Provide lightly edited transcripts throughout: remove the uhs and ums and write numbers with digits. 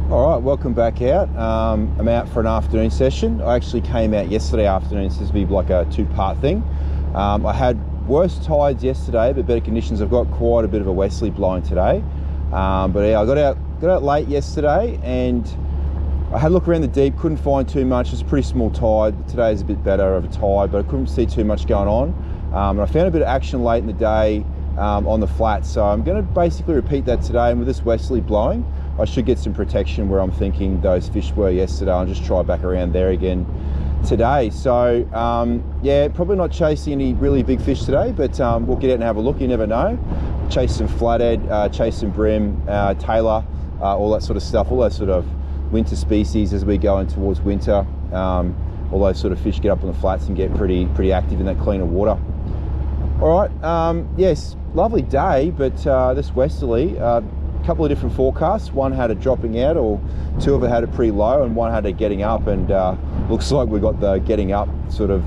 All right, welcome back out. I'm out for an afternoon session. I actually came out yesterday afternoon, so this will be like a two-part thing. I had worse tides yesterday, but better conditions. I've got quite a bit of a westerly blowing today. But yeah, I got out late yesterday and I had a look around the deep, couldn't find too much. It's a pretty small tide. Today's a bit better of a tide, but I couldn't see too much going on. And I found a bit of action late in the day on the flats. So I'm going to basically repeat that today. And with this westerly blowing, I should get some protection where I'm thinking those fish were yesterday. I'll just try back around there again today. So yeah, probably not chasing any really big fish today, but we'll get out and have a look. You never know. Chase some flathead, chase some brim, tailor, all that sort of stuff, all those sort of winter species as we go in towards winter. All those sort of fish get up on the flats and get pretty active in that cleaner water. All right, yes, lovely day, but this westerly, couple of different forecasts. One had it dropping out, or two of it had it pretty low, and one had it getting up, and looks like we got the getting up sort of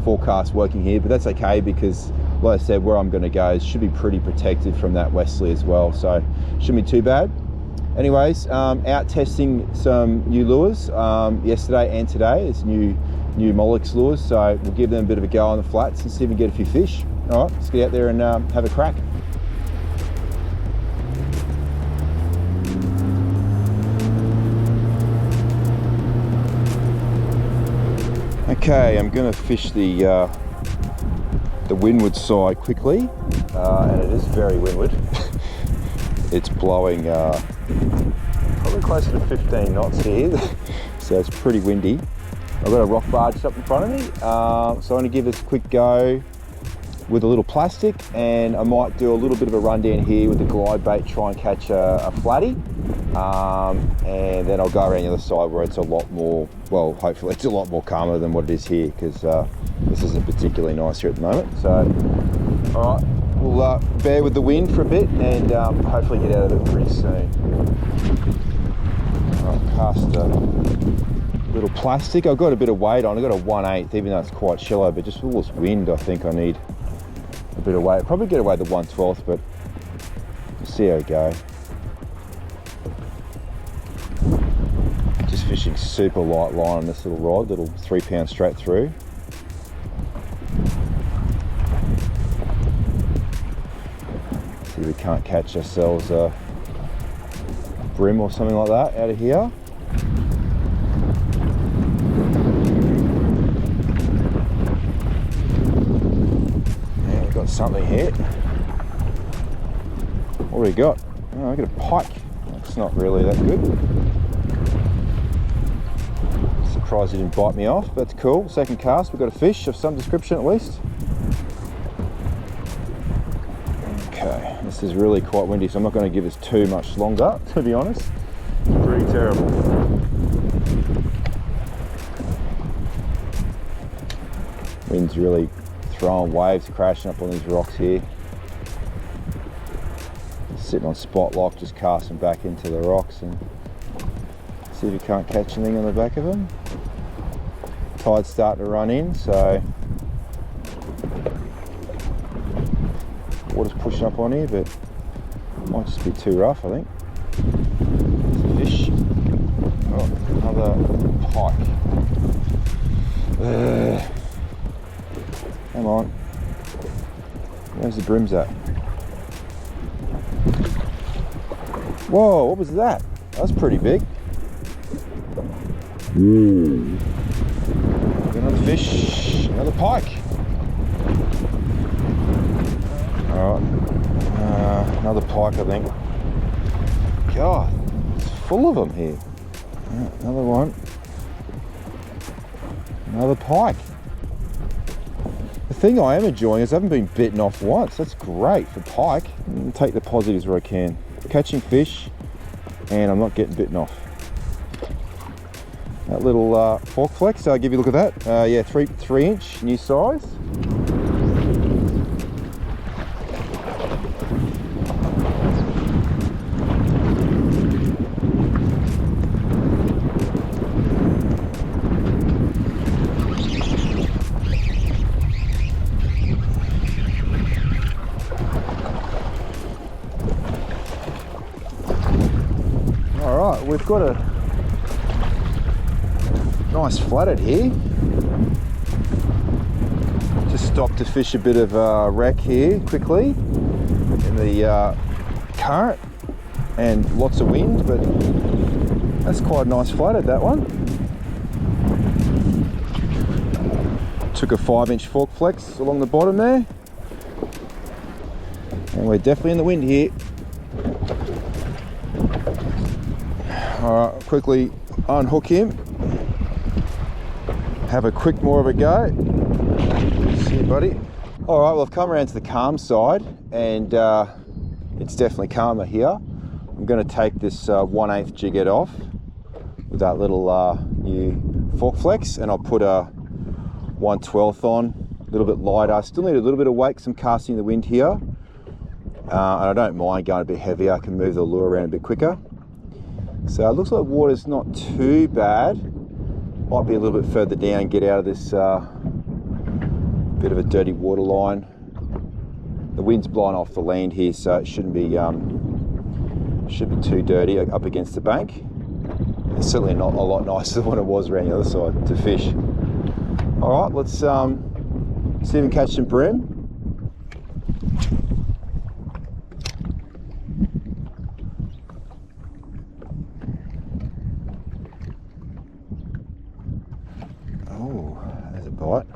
forecast working here, but that's okay because like I said, where I'm going to go should be pretty protected from that westerly as well, so shouldn't be too bad. Anyways, out testing some new lures yesterday and today. It's new mullet lures, so we'll give them a bit of a go on the flats and see if we can get a few fish. All right, let's get out there and have a crack. Okay, I'm going to fish the windward side quickly, and it is very windward. It's blowing probably closer to 15 knots here, so it's pretty windy. I've got a rock barge up in front of me, so I'm going to give this a quick go with a little plastic, and I might do a little bit of a run down here with the glide bait, try and catch a flatty, and then I'll go around the other side where it's a lot more, well, hopefully it's a lot more calmer than what it is here, because this isn't particularly nice here at the moment. So, all right, we'll bear with the wind for a bit and hopefully get out of it pretty soon. I'll cast a little plastic. I've got a bit of weight on. I've got a 1/8, even though it's quite shallow, but just with all this wind, I think I need a bit of weight. Probably get away the 1/12, but we'll see how we go. Just fishing super light line on this little rod, little 3 pound straight through. See if we can't catch ourselves a brim or something like that out of here. Yeah, we've got something here. What do we got? Oh, I got a pike. That's not really that good. Surprised he didn't bite me off, but that's cool. Second cast, we've got a fish of some description at least. Okay, this is really quite windy, so I'm not going to give this too much longer, to be honest. It's pretty terrible. Wind's really throwing waves, crashing up on these rocks here. Sitting on spot lock, just casting back into the rocks and see if you can't catch anything on the back of them. Tide's starting to run in, so water's pushing up on here, but it might just be too rough, I think. It's a fish. Oh, another pike. Come on. Where's the brims at? Whoa, what was that? That's pretty big. Another fish, another pike. All right, another pike, I think. God, it's full of them here. Another one. Another pike. The thing I am enjoying is I haven't been bitten off once. That's great for pike. I'll take the positives where I can. Catching fish, and I'm not getting bitten off. That little fork flex, I'll give you a look at that. Yeah, 3 inch, new size. we've got a nice flathead here. Just stopped to fish a bit of wreck here quickly in the current and lots of wind, but that's quite a nice flathead, that one. Took a 5-inch fork flex along the bottom there, and we're definitely in the wind here. All right, quickly unhook him, have a quick more of a go. See you, buddy. All right, well, I've come around to the calm side, and it's definitely calmer here. I'm going to take this 1/8 jig head off with that little new fork flex, and I'll put a 1/12 on, a little bit lighter. Still need a little bit of weight because I'm casting in the wind here, and I don't mind going a bit heavier. I can move the lure around a bit quicker. So it looks like water's not too bad. Might be a little bit further down, get out of this bit of a dirty water line. The wind's blowing off the land here, so it shouldn't be too dirty up against the bank. It's certainly not a lot nicer than what it was around the other side to fish. All right, let's see if we can catch some brim. Oh, there's a bite.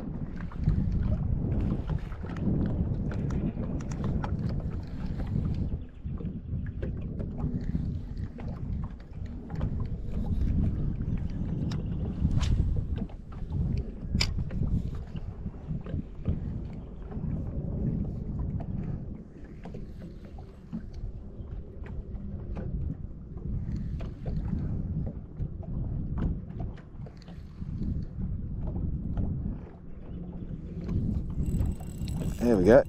There we go.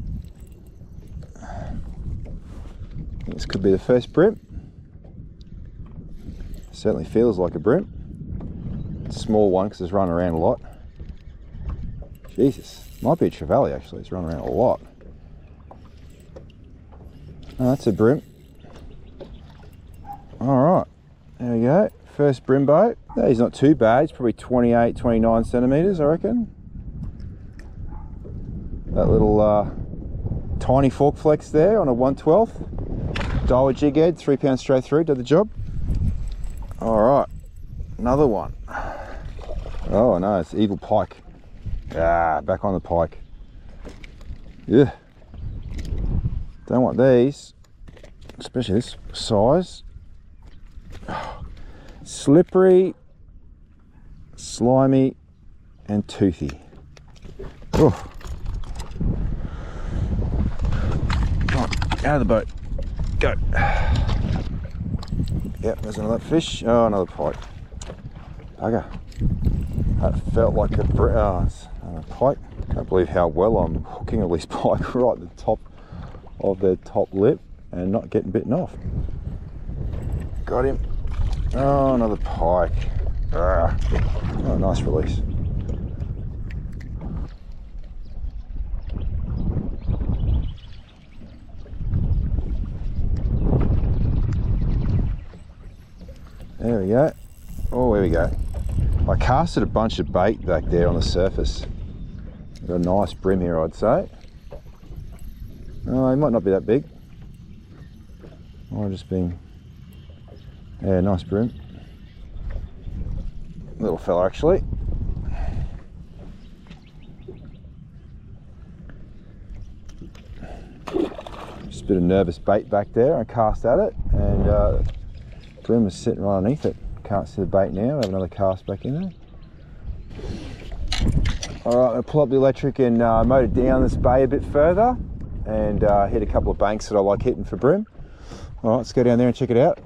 This could be the first brim. Certainly feels like a brim. It's a small one because it's running around a lot. Jesus, might be a trevally actually, it's running around a lot. Oh, that's a brim. Alright, there we go. First brim boat. No, he's not too bad, he's probably 28, 29 centimetres I reckon. That little tiny fork flex there on a 1/12. Daiwa jig head, 3 pounds straight through, did the job. All right, another one. Oh no, it's evil pike. Ah, back on the pike. Yeah. Don't want these, especially this size. Slippery, slimy, and toothy. Oh. Out of the boat, go. Yep, there's another fish. Oh, another pike. Bugger. That felt like a pike. Can't believe how well I'm hooking all these pike right at the top of their top lip and not getting bitten off. Got him. Oh, another pike. Oh, nice release. There we go. Oh, here we go. I casted a bunch of bait back there on the surface. Got a nice brim here, I'd say. Oh, he might not be that big. Might just been, yeah, nice brim. Little fella, actually. Just a bit of nervous bait back there. I cast at it, and brim is sitting right underneath it. Can't see the bait now. Have another cast back in there. All right, I'm gonna pull up the electric and motor down this bay a bit further and hit a couple of banks that I like hitting for brim. All right, let's go down there and check it out.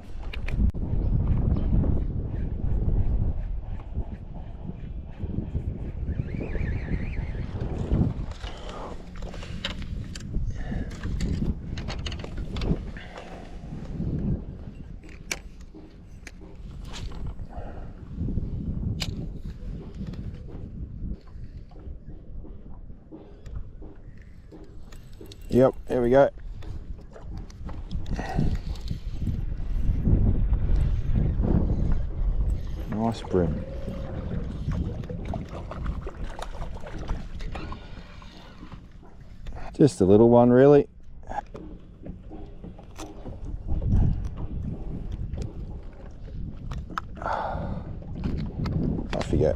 Yep, here we go. Nice brim. Just a little one, really. I forget.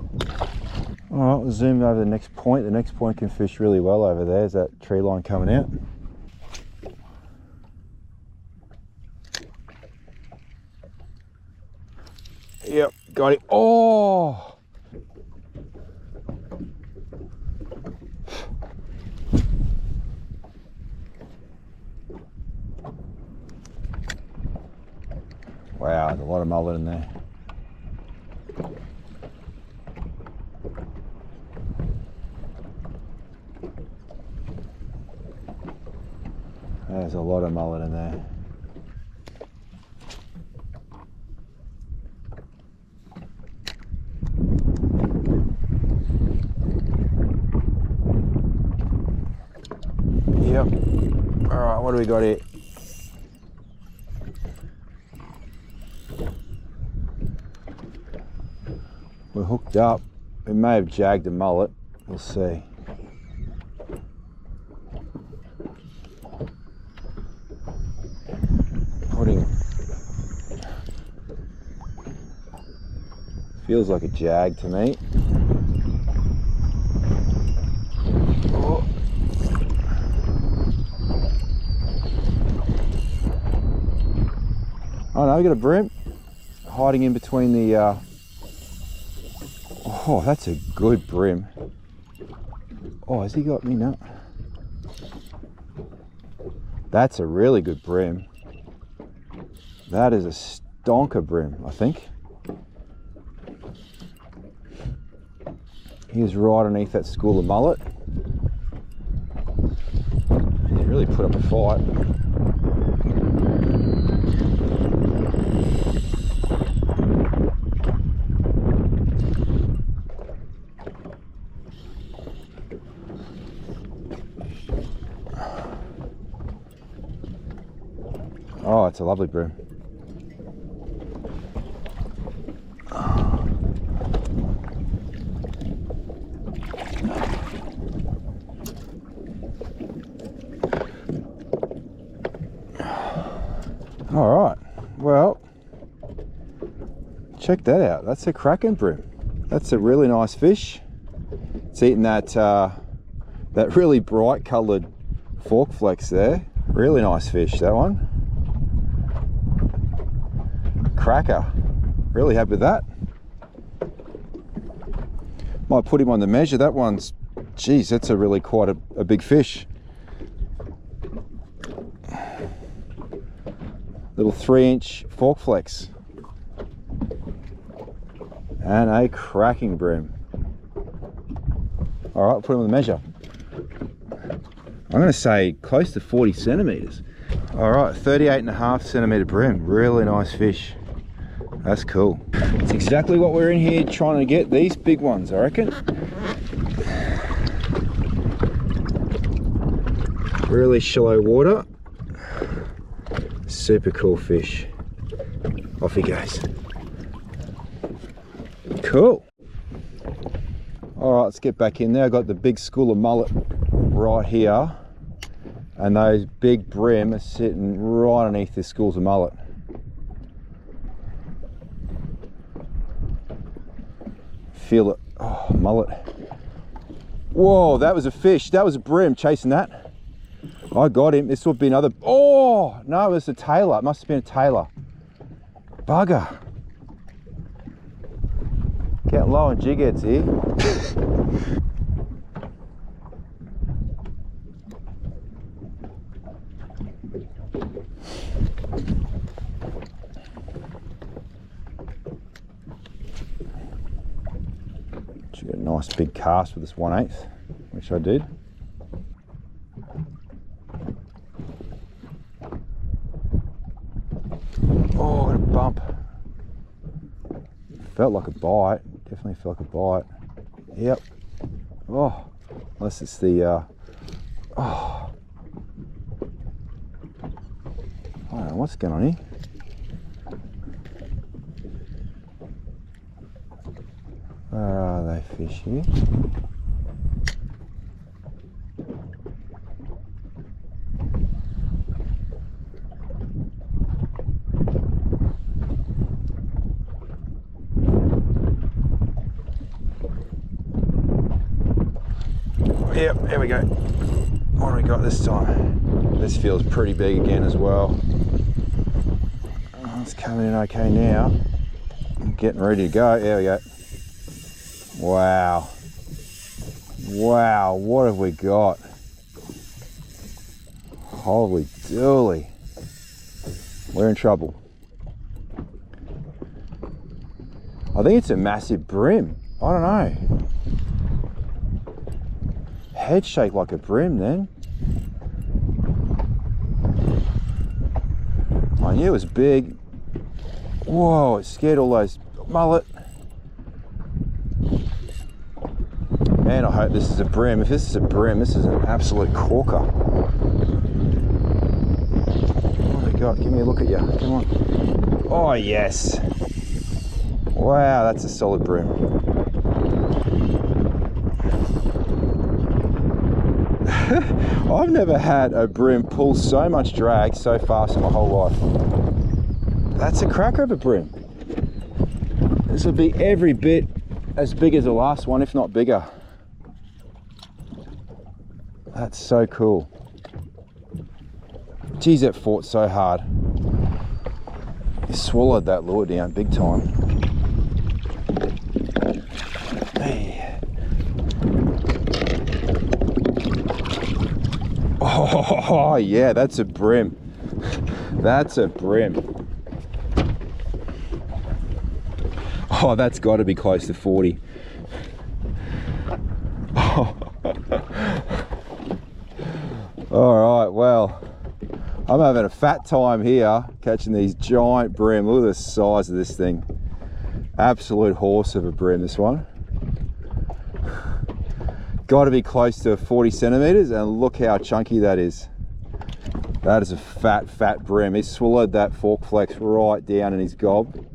All right, we'll zoom over the next point. The next point can fish really well over there. There's that tree line coming out. Yep, got it. Oh! Wow, there's a lot of mullet in there. There's a lot of mullet in there. Yep. All right, what do we got here? We're hooked up. We may have jagged a mullet. We'll see. Feels like a jag to me. Oh. Oh no, we got a brim hiding in between the. Oh, that's a good brim. Oh, has he got me now? That's a really good brim. That is a stonker brim, I think. He was right underneath that school of mullet. He really put up a fight. Oh, it's a lovely brim. All right, well, check that out. That's a cracking brim. That's a really nice fish. It's eating that that really bright coloured fork flex there. Really nice fish, that one. Cracker. Really happy with that. Might put him on the measure. That one's, geez, that's a really quite a big fish. Little 3-inch fork flex. And a cracking brim. All right, put him on the measure. I'm going to say close to 40 centimetres. All right, 38.5 centimetre brim. Really nice fish. That's cool. It's exactly what we're in here trying to get, these big ones, I reckon. Really shallow water. Super cool fish. Off he goes. Cool. All right, let's get back in there. I've got the big school of mullet right here, and those big brim are sitting right underneath the schools of mullet. Feel it. Oh, mullet. Whoa, that was a fish. That was a brim chasing that. I got him. This would be another. Oh, no, it was a tailor. It must have been a tailor. Bugger. Getting low on jig heads here. Should get a nice big cast with this 1/8, which I did. Oh, got a bump. Felt like a bite. Definitely felt like a bite. Yep. Oh, unless it's the. Oh. I don't know what's going on here. Where are they fish here? Yep, here we go. What do we got this time? This feels pretty big again as well. Oh, it's coming in okay now. I'm getting ready to go. There we go. Wow. Wow, what have we got? Holy dooly. We're in trouble. I think it's a massive brim. I don't know. Head shaped like a brim then. I knew it was big. Whoa, it scared all those mullet. Man, I hope this is a brim. If this is a brim, this is an absolute corker. What have we got? Give me a look at you. Come on. Oh, yes. Wow, that's a solid brim. I've never had a brim pull so much drag so fast in my whole life. That's a cracker of a brim. This will be every bit as big as the last one, if not bigger. That's so cool. Geez, that fought so hard. He swallowed that lure down big time. Hey. Oh yeah, that's a brim. That's a brim. Oh, that's got to be close to 40. Oh. All right, well, I'm having a fat time here catching these giant brim. Look at the size of this thing. Absolute horse of a brim, this one. Got to be close to 40 centimeters, and look how chunky that is. That is a fat brim. He swallowed that fork flex right down in his gob.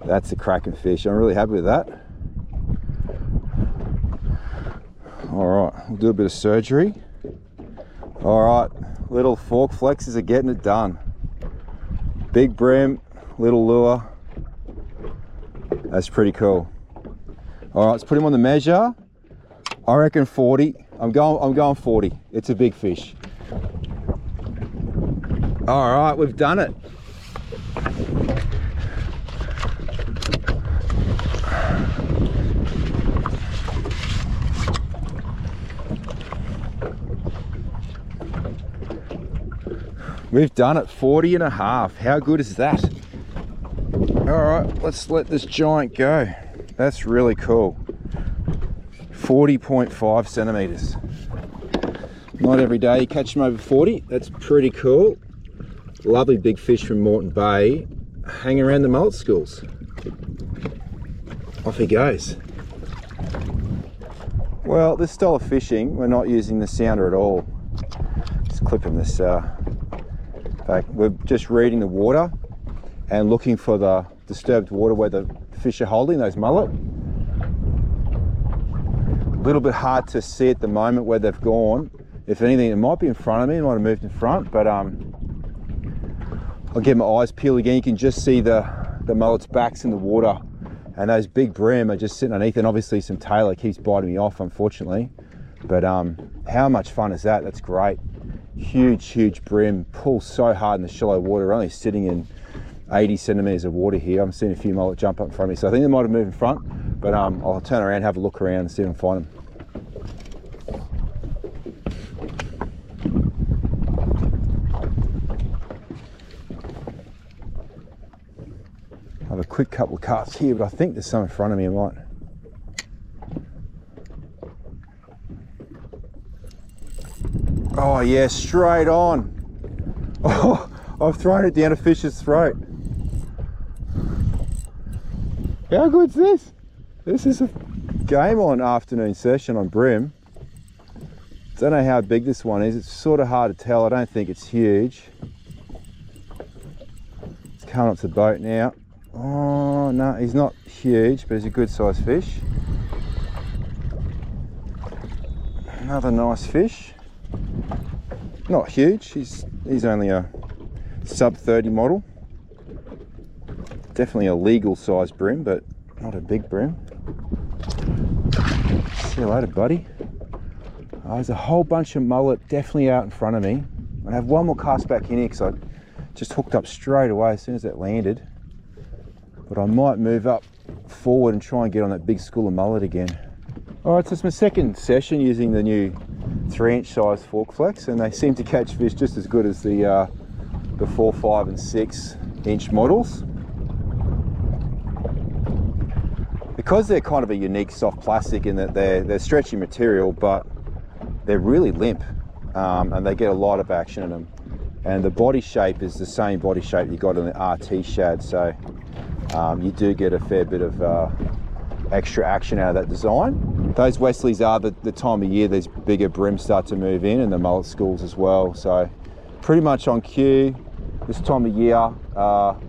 That's a cracking fish. I'm really happy with that. All right, we'll do a bit of surgery. All right, little fork flexes are getting it done. Big brim, little lure. That's pretty cool. All right, let's put him on the measure. I reckon 40. I'm going 40. It's a big fish. All right, we've done it. We've done it, 40 and a half. How good is that? All right, let's let this giant go. That's really cool. 40.5 centimeters. Not every day you catch them over 40. That's pretty cool. Lovely big fish from Moreton Bay, hanging around the mullet schools. Off he goes. Well, this style of fishing, we're not using the sounder at all. Just clipping this back. We're just reading the water and looking for the disturbed water where the fish are holding those mullet. A little bit hard to see at the moment where they've gone. If anything, it might be in front of me. It might have moved in front, but I'll get my eyes peeled again. You can just see the mullet's backs in the water, and those big brim are just sitting underneath, and obviously some tailor keeps biting me off, unfortunately. But how much fun is that? That's great. Huge brim, pull so hard in the shallow water. We're only sitting in 80 centimeters of water here. I'm seeing a few mullet jump up in front of me, so I think they might have moved in front, but I'll turn around, have a look around and see if I can find them. I have a quick couple of casts here, but I think there's some in front of me. I might. Oh yeah, straight on. Oh, I've thrown it down a fish's throat. How good's this? This is a game on afternoon session on brim. Don't know how big this one is. It's sort of hard to tell. I don't think it's huge. It's coming up to the boat now. Oh, no, he's not huge, but he's a good sized fish. Another nice fish. Not huge, he's only a sub 30 model. Definitely a legal size brim, but not a big brim. See you later, buddy. There's a whole bunch of mullet definitely out in front of me. I have one more cast back in here because I just hooked up straight away as soon as that landed. But I might move up forward and try and get on that big school of mullet again. All right, so it's my second session using the new 3-inch size fork flex, and they seem to catch fish just as good as the 4, 5 and 6-inch models. Because they're kind of a unique soft plastic in that they're stretchy material, but they're really limp, and they get a lot of action in them. And the body shape is the same body shape you got in the RT shad, so you do get a fair bit of extra action out of that design. Those Westleys are the time of year these bigger brims start to move in, and the mullet schools as well. So pretty much on cue this time of year,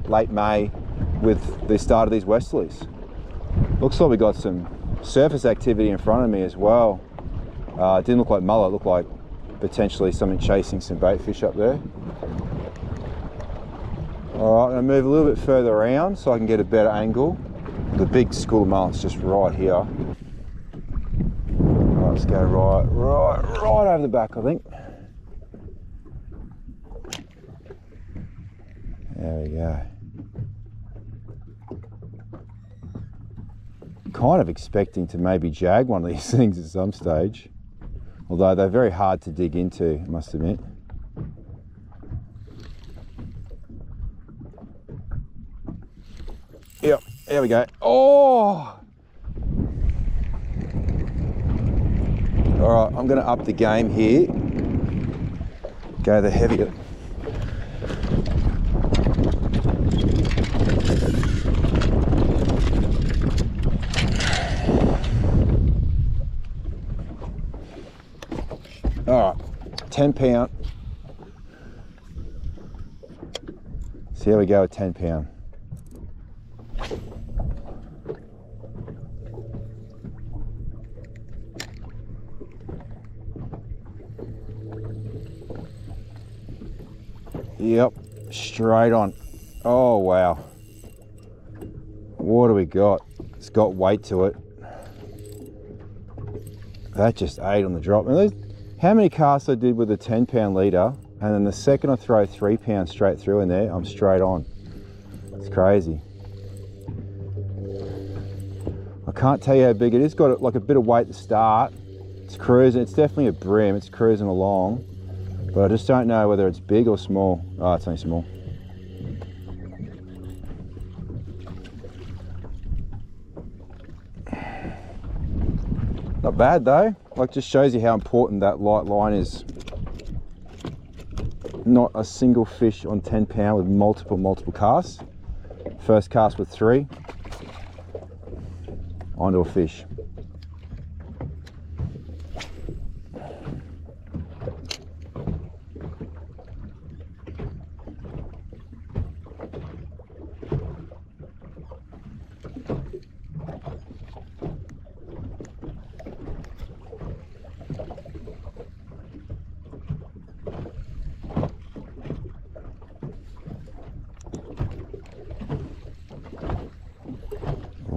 late May, with the start of these Westleys. Looks like we got some surface activity in front of me as well. It didn't look like mullet, it looked like potentially something chasing some bait fish up there. All right, I'm gonna move a little bit further around so I can get a better angle. The big school of mullet's just right here. All right, let's go right over the back, I think. There we go. Kind of expecting to maybe jag one of these things at some stage, although they're very hard to dig into, I must admit. Yep, there we go. Oh! All right, I'm gonna up the game here. Go the heavier. All right, 10 pound. So here we go with 10 pound. Yep, straight on. Oh wow. What do we got? It's got weight to it. That just ate on the drop. And how many casts I did with a 10 pound leader, and then the second I throw 3 pounds straight through in there, I'm straight on. It's crazy. I can't tell you how big it is. Got like a bit of weight at the start. It's cruising. It's definitely a brim. It's cruising along, but I just don't know whether it's big or small. Oh, it's only small. Not bad though. Like, just shows you how important that light line is. Not a single fish on 10 pound with multiple casts. First cast with 3, onto a fish.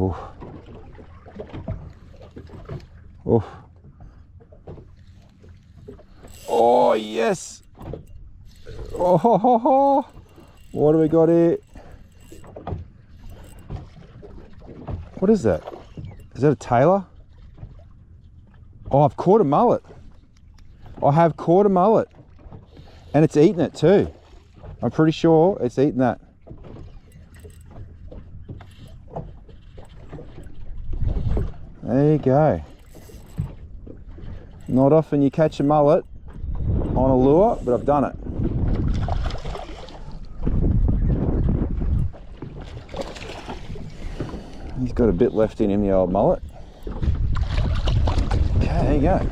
Oof. Oof. Oh yes. Oh, what do we got here? What is that? Is that a tailor? Oh, I've caught a mullet. I have caught a mullet, and it's eaten it too. I'm pretty sure it's eaten that. There you go. Not often you catch a mullet on a lure, but I've done it. He's got a bit left in him, the old mullet. Okay, there you go.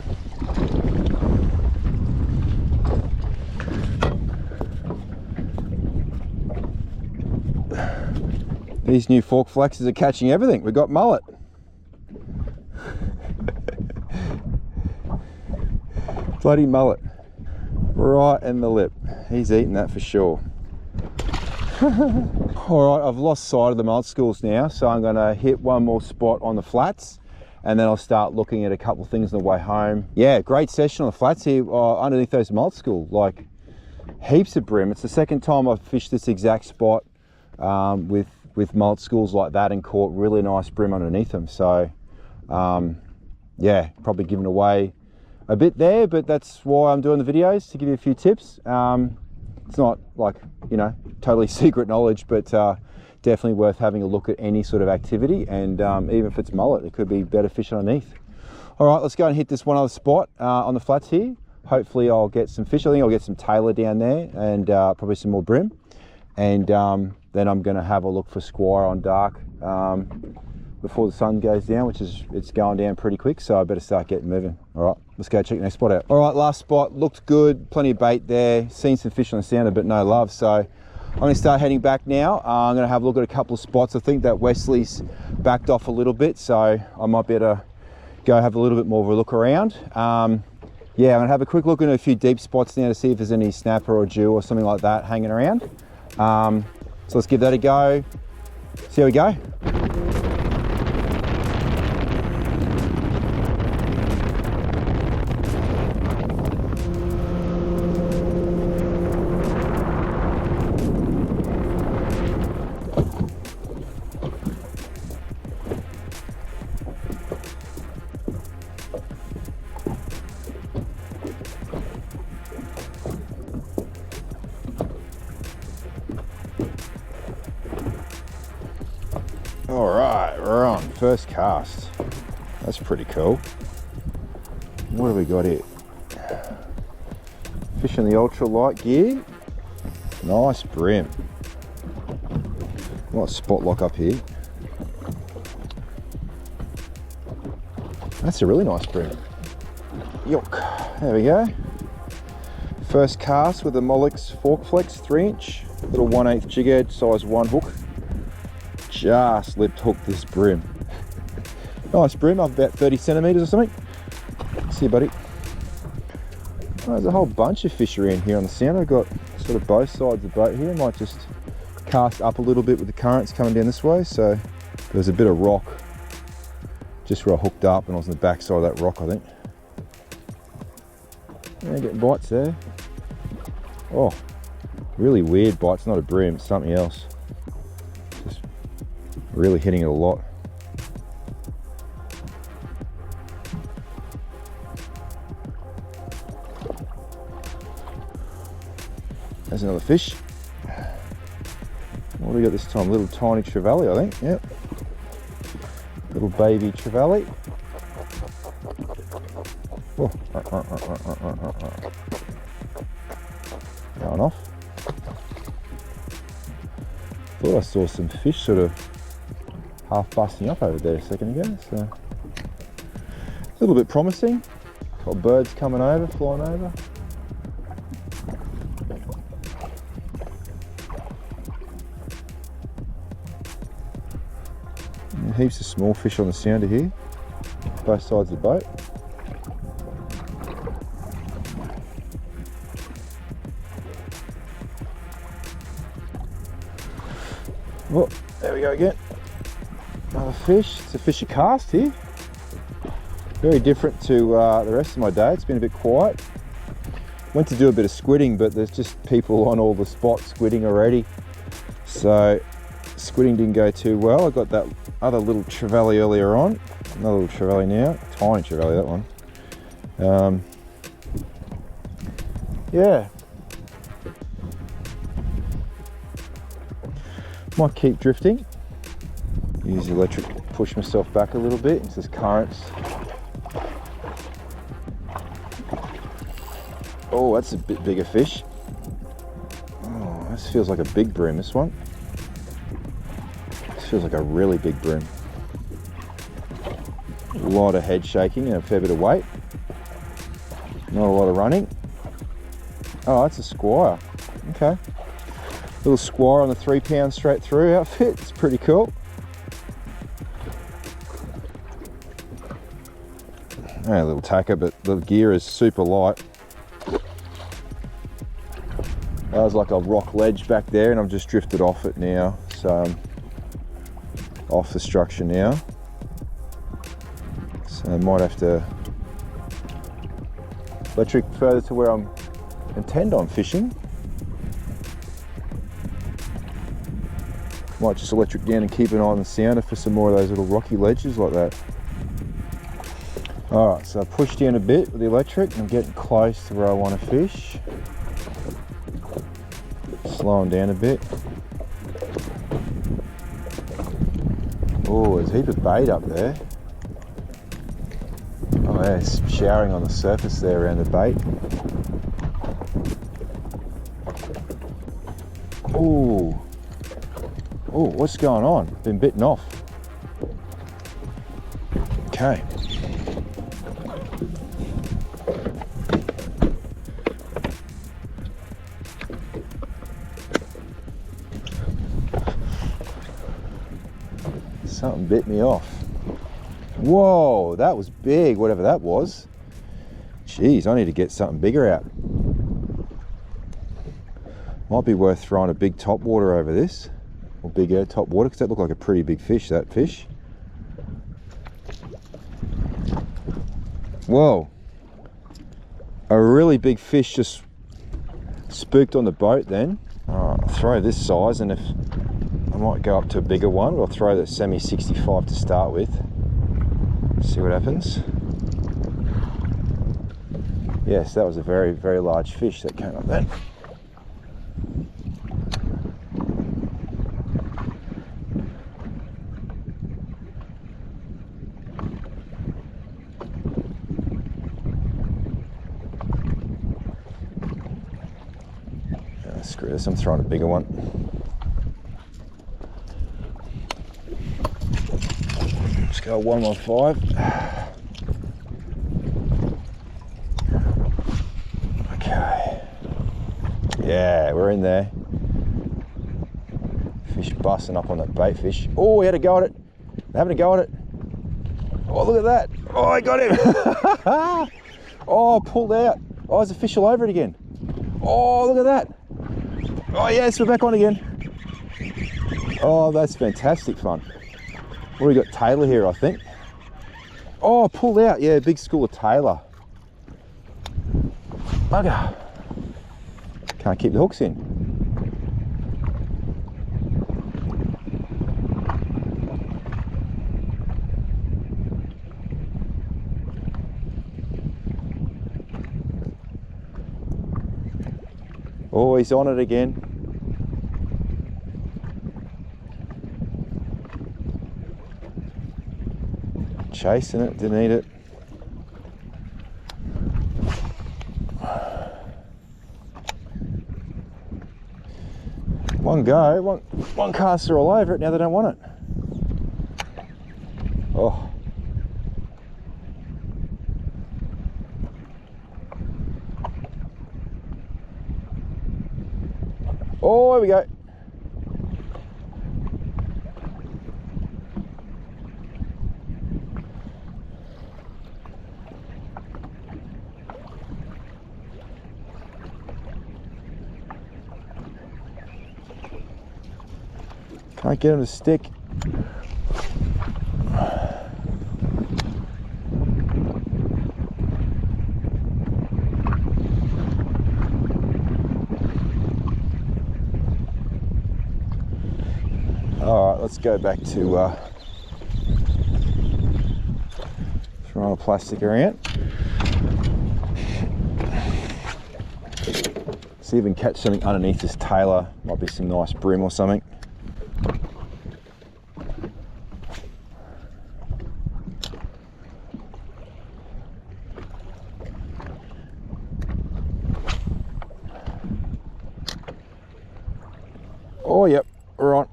These new fork flexes are catching everything. We've got mullet. Bloody mullet. Right in the lip. He's eating that for sure. All right, I've lost sight of the mullet schools now, so I'm gonna hit one more spot on the flats, and then I'll start looking at a couple of things on the way home. Yeah, great session on the flats here underneath those mullet schools, like heaps of brim. It's the second time I've fished this exact spot with mullet schools like that and caught really nice brim underneath them. So yeah, probably giving away a bit there, but that's why I'm doing the videos, to give you a few tips. It's not like, you know, totally secret knowledge, but definitely worth having a look at any sort of activity, and even if it's mullet, it could be better fish underneath. All right, let's go and hit this one other spot on the flats here. Hopefully I'll get some fish. I think I'll get some tailor down there, and probably some more brim, and then I'm going to have a look for squire on dark before the sun goes down, which is, it's going down pretty quick, so I better start getting moving. All right, let's go check the next spot out. All right, last spot looked good, plenty of bait there, seen some fish on the sounder, but no love. So I'm going to start heading back now. I'm going to have a look at a couple of spots. I think that Wesley's backed off a little bit, so I might be able to go have a little bit more of a look around. Yeah, I'm going to have a quick look at a few deep spots now to see if there's any snapper or jew or something like that hanging around. So let's give that a go, see how we go. All right, we're on first cast. That's pretty cool. What have we got here? Fishing the ultralight gear. Nice brim. Nice spot lock up here. That's a really nice brim. Yuck. There we go. First cast with a Molix fork flex 3-inch, little 1/8 jig head, size 1 hook. Just lip hooked this brim. Nice brim, up about 30 centimeters or something. See you, buddy. Oh, there's a whole bunch of fish around here on the sound. I've got sort of both sides of the boat here. Might just cast up a little bit with the currents coming down this way. So there's a bit of rock just where I hooked up, and I was on the back side of that rock, I think. Yeah, getting bites there. Oh, really weird bites, not a brim, it's something else. Just really hitting it a lot. There's another fish. What do we got this time? Little tiny trevally, I think. Yep. Little baby trevally. Oh, going off. Thought I saw some fish sort of half busting up over there a second ago, so a little bit promising. Got birds coming over, flying over. And heaps of small fish on the sounder here, both sides of the boat. Oh, there we go again. Another fish. It's a fisher cast here. Very different to the rest of my day. It's been a bit quiet. Went to do a bit of squidding, but there's just people on all the spots squidding already. So squidding didn't go too well. I got that other little trevally earlier on. Another little trevally now. Tiny trevally, that one. Yeah. Might keep drifting. Use the electric to push myself back a little bit. It's just currents. Oh, that's a bit bigger fish. Oh, this feels like a big brim, this one. This feels like a really big brim. A lot of head shaking and a fair bit of weight. Not a lot of running. Oh, that's a squire. Okay. Little squire on the 3 pound straight through outfit. It's pretty cool. A little tacker, but the gear is super light. That was like a rock ledge back there, and I've just drifted off it now. So I'm off the structure now. So I might have to electric further to where I'm intend on fishing. Might just electric down and keep an eye on the sounder for some more of those little rocky ledges like that. Alright, so I pushed in a bit with the electric and I'm getting close to where I want to fish. Slowing down a bit. Oh, there's a heap of bait up there. Oh yeah, it's showering on the surface there around the bait. Oh, oh, what's going on? Been bitten off. Okay. Something bit me off. Whoa, that was big, whatever that was. Jeez, I need to get something bigger out. Might be worth throwing a big topwater over this, or bigger topwater, because that looked like a pretty big fish, that fish. Whoa, a really big fish just spooked on the boat then. Alright, I'll throw this size, and if I might go up to a bigger one, but I'll throw the semi 65 to start with. See what happens. Yes, that was a very, very large fish that came up then. Screw this, I'm throwing a bigger one. Let's go 115. Okay. Yeah, we're in there. Fish busting up on that bait fish. Oh, we had a go at it. They're having a go at it. Oh, look at that. Oh, I got him. Oh, pulled out. Oh, there's a fish all over it again. Oh, look at that. Oh yes, we're back on again. Oh, that's fantastic fun. What, we got Taylor here, I think. Oh, pulled out. Yeah, big school of Taylor. Bugger. Can't keep the hooks in. Oh, he's on it again. Chasing it, didn't eat it. One go, one caster all over it, now they don't want it. Oh. Oh, here we go. Can't get him to stick. All right, let's go back to throwing a plastic around. See if we can catch something underneath this Taylor. Might be some nice brim or something. Oh, yep, we're on.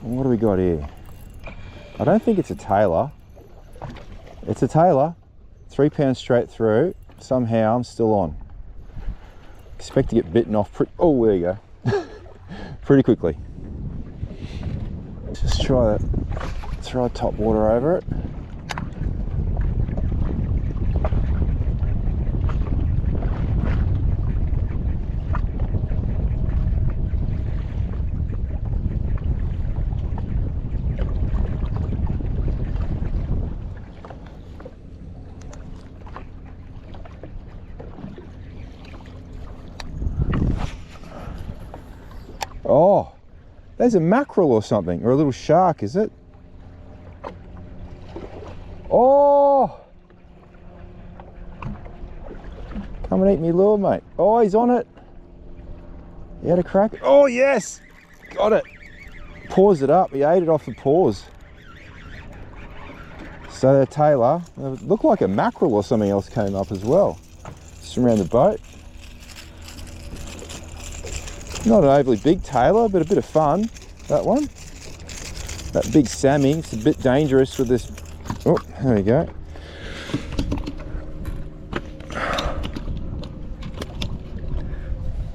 What do we got here? I don't think it's a Taylor. It's a Taylor. 3 pounds straight through. Somehow I'm still on. Expect to get bitten off oh, there you go. Pretty quickly. Just try that. Throw top water over it. Oh, there's a mackerel or something, or a little shark, is it? Oh! Come and eat me lure, mate. Oh, he's on it. He had a crack. Oh, yes! Got it. Paws it up. He ate it off the paws. So the tailor, it looked like a mackerel or something else came up as well. Just around the boat. Not an overly big tailor, but a bit of fun, that one. That big Sammy, it's a bit dangerous with this. Oh, there we go.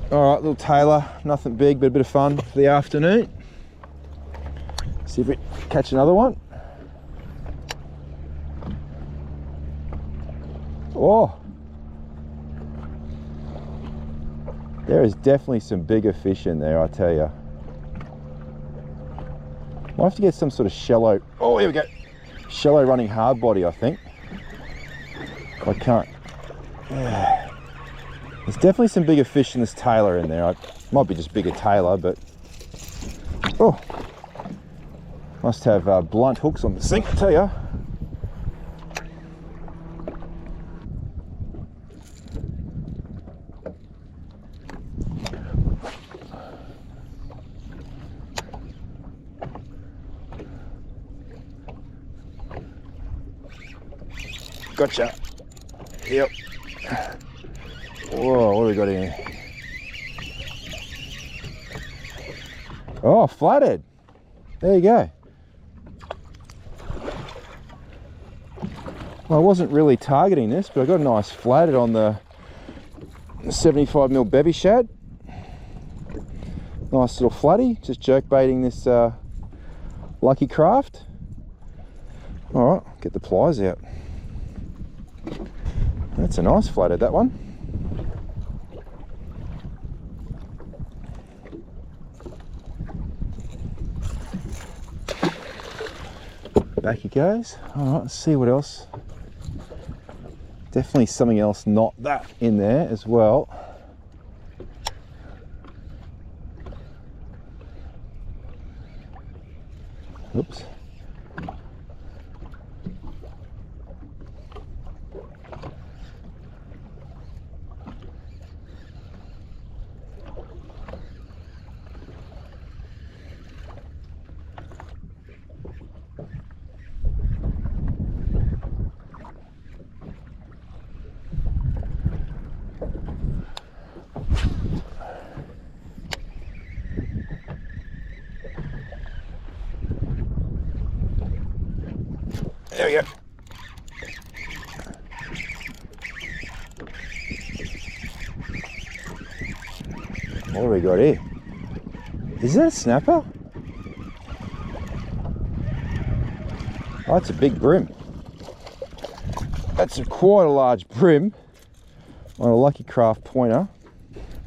All right, little tailor, nothing big, but a bit of fun for the afternoon. See if we catch another one. Oh, there is definitely some bigger fish in there, I tell you. Might have to get some sort of shallow. Oh, here we go. Shallow running hard body, I think. I can't. There's definitely some bigger fish in this tailor in there. Might be just bigger tailor, but oh, must have blunt hooks on the sink, I tell you. Gotcha. Yep. Whoa, what do we got in here? Oh, flathead. There you go. Well, I wasn't really targeting this, but I got a nice flathead on the 75mm bevy shad. Nice little flatty, just jerk baiting this lucky craft. All right, get the pliers out. That's a nice flathead, that one. Back he goes. All right, let's see what else. Definitely something else not that in there as well. Oops. There we go. What do we got here? Is that a snapper? Oh, that's a big brim. That's quite a large brim on a Lucky Craft pointer.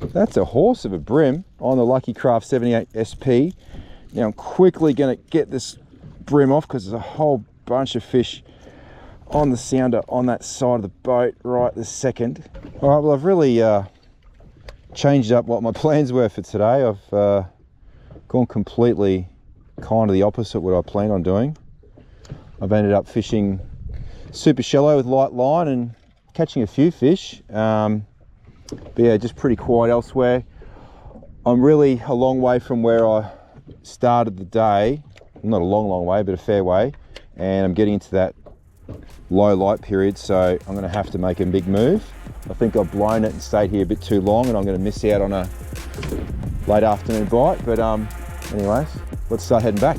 That's a horse of a brim on the Lucky Craft 78 SP. Now I'm quickly going to get this brim off because there's a whole bunch of fish on the sounder on that side of the boat right this second. All right, well, I've really changed up what my plans were for today. I've gone completely kind of the opposite what I planned on doing. I've ended up fishing super shallow with light line and catching a few fish, but yeah, just pretty quiet elsewhere. I'm really a long way from where I started the day. Not a long way, but a fair way, and I'm getting into that low light period, so I'm going to have to make a big move. I think I've blown it and stayed here a bit too long, and I'm going to miss out on a late afternoon bite, but anyways, let's start heading back.